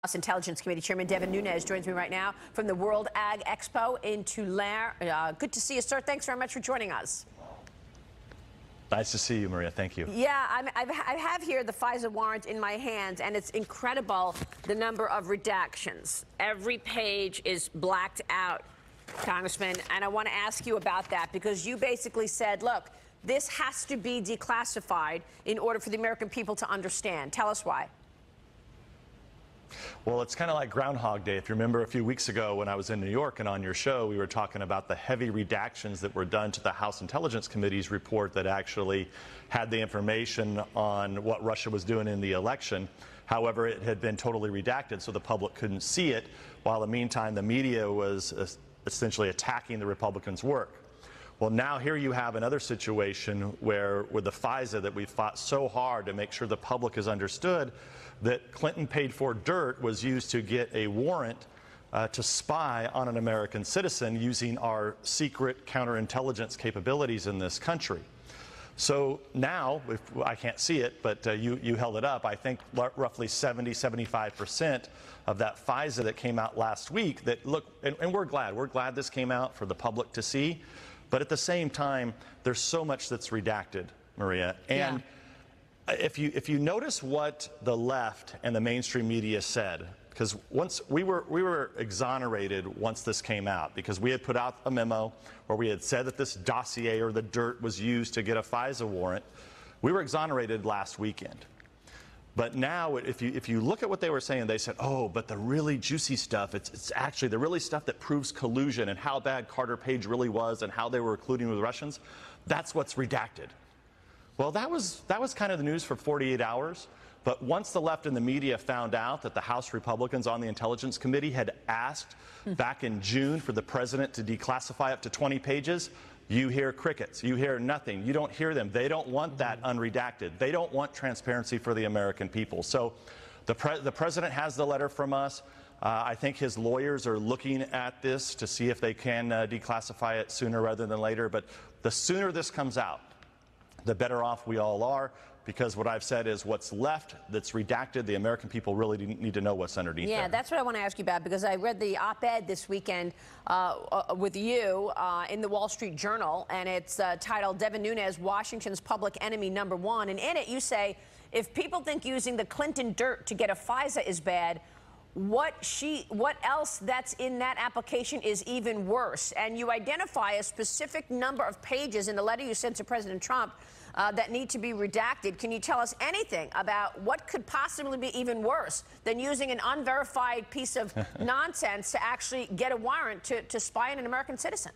House Intelligence Committee Chairman Devin Nunes joins me right now from the World Ag Expo in Tulare. Good to see you, sir. Thanks very much for joining us. Nice to see you, Maria. Thank you. Yeah, I have here the FISA warrant in my hands, and it's incredible the number of redactions. Every page is blacked out, Congressman, and I want to ask you about that because you basically said, look, this has to be declassified in order for the American people to understand. Tell us why. Well, it's kind of like Groundhog Day. If you remember a few weeks ago when I was in New York and on your show, we were talking about the heavy redactions that were done to the House Intelligence Committee's report that actually had the information on what Russia was doing in the election. However, it had been totally redacted, so the public couldn't see it, while in the meantime, the media was essentially attacking the Republicans' work. Well, now here you have another situation where with the FISA that we fought so hard to make sure the public is understood that Clinton paid for dirt was used to get a warrant to spy on an American citizen using our secret counterintelligence capabilities in this country. So now, if I can't see it, but you held it up, I think roughly 70–75% of that FISA that came out last week that look, and we're glad this came out for the public to see. But at the same time, there's so much that's redacted, Maria. And if you notice what the left and the mainstream media said, because once we were exonerated once this came out, because we had put out a memo where we had said that this dossier or the dirt was used to get a FISA warrant. We were exonerated last weekend. But now, if you look at what they were saying, they said, oh, but the really juicy stuff, it's actually the really stuff that proves collusion and how bad Carter Page really was and how they were colluding with Russians, that's what's redacted. Well, that was kind of the news for 48 hours. But once the left and the media found out that the House Republicans on the Intelligence Committee had asked back in June for the president to declassify up to 20 pages, you hear crickets. You hear nothing. You don't hear them. They don't want that unredacted. They don't want transparency for the American people. So the president has the letter from us. I think his lawyers are looking at this to see if they can declassify it sooner rather than later. But the sooner this comes out, the better off we all are, because what I've said is what's left that's redacted, the American people really need to know what's underneath there. Yeah, that's what I want to ask you about, because I read the op-ed this weekend with you in the Wall Street Journal, and it's titled Devin Nunes, Washington's Public Enemy #1. And in it you say, if people think using the Clinton dirt to get a FISA is bad, what else that's in that application is even worse. And you identify a specific number of pages in the letter you sent to President Trump that need to be redacted. Can you tell us anything about what could possibly be even worse than using an unverified piece of nonsense to actually get a warrant to spy on an American citizen?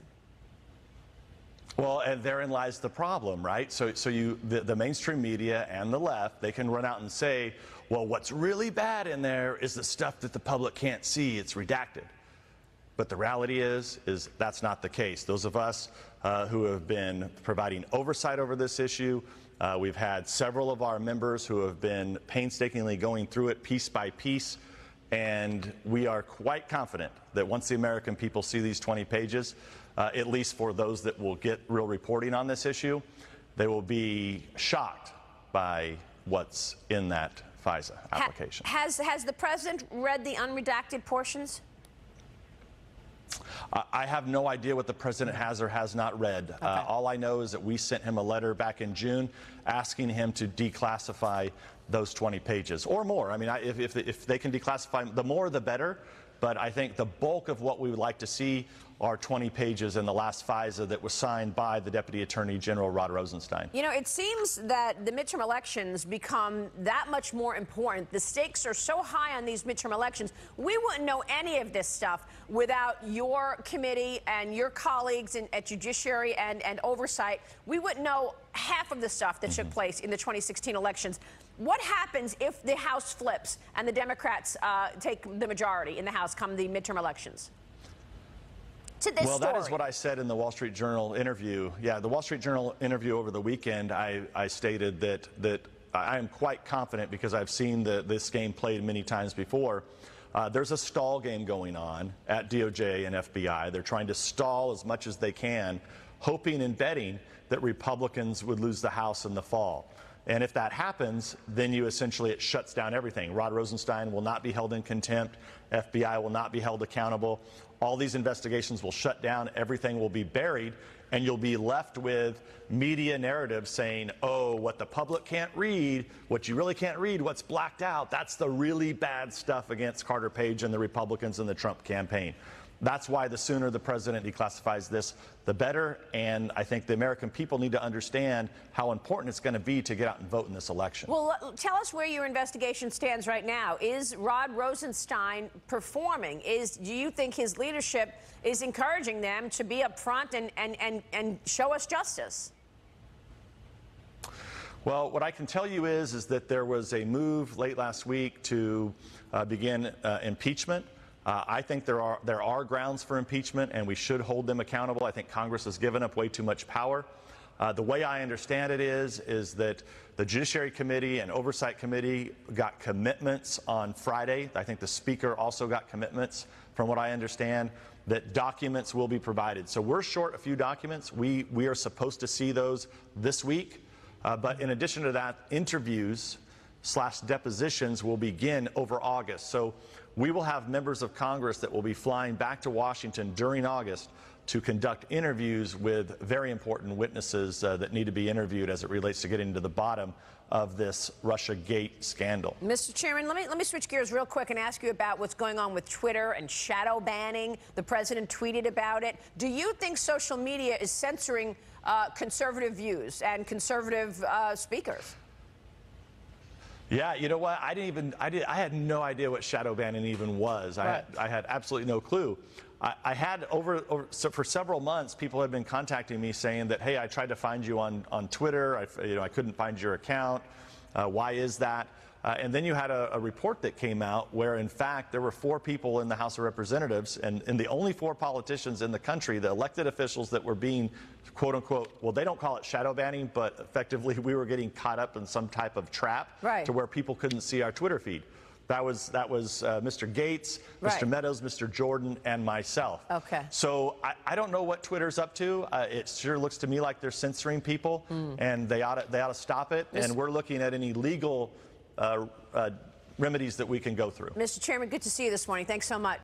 Well, and therein lies the problem, right? So the mainstream media and the left, they can run out and say, well, what's really bad in there is the stuff that the public can't see. It's redacted. But the reality is that's not the case. Those of us who have been providing oversight over this issue, we've had several of our members who have been painstakingly going through it piece by piece, and we are quite confident that once the American people see these 20 pages, at least for those that will get real reporting on this issue, they will be shocked by what's in that FISA application. Has the president read the unredacted portions? I have no idea what the president has or has not read. Okay. All I know is that we sent him a letter back in June asking him to declassify those 20 pages or more. I mean, if they can declassify, the more the better. But I think the bulk of what we would like to see are 20 pages in the last FISA that was signed by the Deputy Attorney General Rod Rosenstein. You know, it seems that the midterm elections become that much more important. The stakes are so high on these midterm elections. We wouldn't know any of this stuff without your committee and your colleagues at Judiciary and Oversight. We wouldn't know half of the stuff that took place in the 2016 elections. What happens if the House flips and the Democrats take the majority in the House come the midterm elections? Well, that is what I said in the Wall Street Journal interview. Yeah, the Wall Street Journal interview over the weekend, I stated that I am quite confident, because I've seen this game played many times before. There's a stall game going on at DOJ and FBI. They're trying to stall as much as they can, hoping and betting that Republicans would lose the House in the fall. And if that happens, then it shuts down everything. Rod Rosenstein will not be held in contempt. FBI will not be held accountable. All these investigations will shut down. Everything will be buried. And you'll be left with media narratives saying, oh, what the public can't read, what you really can't read, what's blacked out, that's the really bad stuff against Carter Page and the Republicans and the Trump campaign. That's why the sooner the president declassifies this, the better. And I think the American people need to understand how important it's going to be to get out and vote in this election. Well, tell us where your investigation stands right now. Is Rod Rosenstein performing? Do you think his leadership is encouraging them to be upfront and show us justice? Well, what I can tell you is that there was a move late last week to begin impeachment. I think there are grounds for impeachment, and we should hold them accountable. I think Congress has given up way too much power. The way I understand it is that the Judiciary Committee and Oversight Committee got commitments on Friday. I think the Speaker also got commitments, from what I understand, that documents will be provided. So we're short a few documents. We are supposed to see those this week. But in addition to that, interviews/depositions will begin over August. So we will have members of Congress that will be flying back to Washington during August to conduct interviews with very important witnesses that need to be interviewed as it relates to getting to the bottom of this Russiagate scandal. Mr. Chairman, let me switch gears real quick and ask you about what's going on with Twitter and shadow banning. The president tweeted about it. Do you think social media is censoring conservative views and conservative speakers? Yeah, you know what? I had no idea what shadow banning even was. Right. I had absolutely no clue. I had so for several months, people had been contacting me saying that, hey, I tried to find you on Twitter. I couldn't find your account. Why is that? And then you had a report that came out where, in fact, there were 4 people in the House of Representatives and the only 4 politicians in the country, the elected officials that were being, quote unquote, well, they don't call it shadow banning, but effectively we were getting caught up in some type of trap to where people couldn't see our Twitter feed. That was Mr. Gates, Mr. Meadows, Mr. Jordan, and myself. Okay. So I don't know what Twitter's up to. It sure looks to me like they're censoring people, and they ought to stop it. And we're looking at any legal remedies that we can go through. Mr. Chairman, good to see you this morning. Thanks so much.